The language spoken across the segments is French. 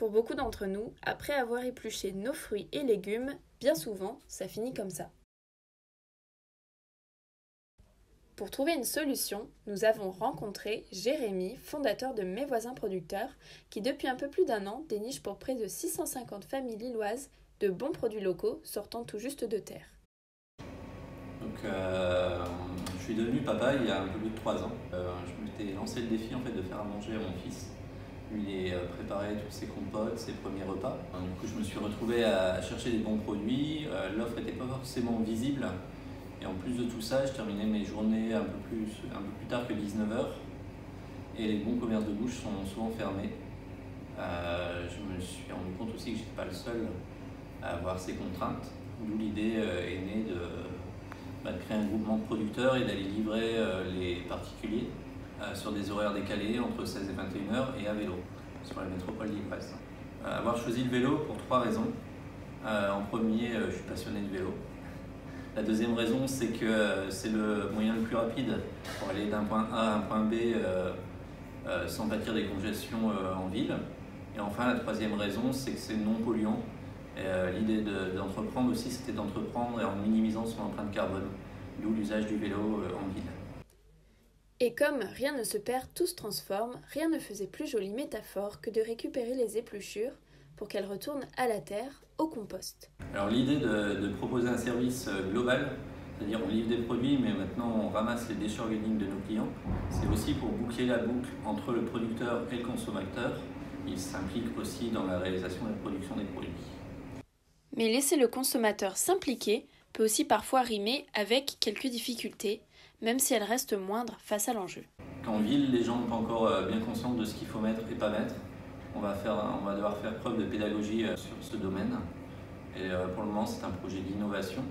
Pour beaucoup d'entre nous, après avoir épluché nos fruits et légumes, bien souvent, ça finit comme ça. Pour trouver une solution, nous avons rencontré Jérémy, fondateur de Mes Voisins Producteurs, qui depuis un peu plus d'un an déniche pour près de 650 familles lilloises de bons produits locaux sortant tout juste de terre. Je suis devenu papa il y a un peu plus de 3 ans. Je m'étais lancé le défi de faire à manger à mon fils. Lui, il préparait tous ses compotes, ses premiers repas. Du coup, je me suis retrouvé à chercher des bons produits. L'offre n'était pas forcément visible. Et en plus de tout ça, je terminais mes journées un peu plus tard que 19h. Et les bons commerces de bouche sont souvent fermés. Je me suis rendu compte aussi que je n'étais pas le seul à avoir ces contraintes. D'où l'idée est née de créer un groupement de producteurs et d'aller livrer les particuliers sur des horaires décalés entre 16 et 21h et à vélo sur la métropole lilloise. Avoir choisi le vélo pour 3 raisons. En premier, je suis passionné de vélo. La deuxième raison, c'est que c'est le moyen le plus rapide pour aller d'un point A à un point B sans pâtir des congestions en ville. Et enfin, la troisième raison, c'est que c'est non polluant. L'idée d'entreprendre aussi, c'était d'entreprendre en minimisant son empreinte carbone, d'où l'usage du vélo en ville. Et comme rien ne se perd, tout se transforme, rien ne faisait plus jolie métaphore que de récupérer les épluchures pour qu'elles retournent à la terre, au compost. Alors l'idée de proposer un service global, c'est-à-dire on livre des produits mais maintenant on ramasse les déchets organiques de nos clients, c'est aussi pour boucler la boucle entre le producteur et le consommateur. Il s'implique aussi dans la réalisation et la production des produits. Mais laisser le consommateur s'impliquer peut aussi parfois rimer avec quelques difficultés, même si elles restent moindres face à l'enjeu. En ville, les gens n'ont pas encore bien conscience de ce qu'il faut mettre et pas mettre. On va devoir faire preuve de pédagogie sur ce domaine. Et pour le moment, c'est un projet d'innovation.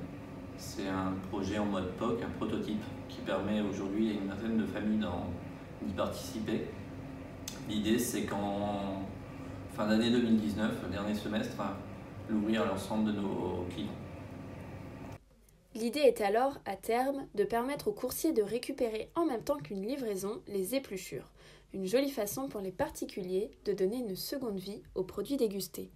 C'est un projet en mode POC, un prototype, qui permet aujourd'hui à une vingtaine de familles d'y participer. L'idée, c'est qu'en fin d'année 2019, le dernier semestre, l'ouvrir à l'ensemble de nos clients. L'idée est alors, à terme, de permettre aux coursiers de récupérer en même temps qu'une livraison les épluchures. Une jolie façon pour les particuliers de donner une seconde vie aux produits dégustés.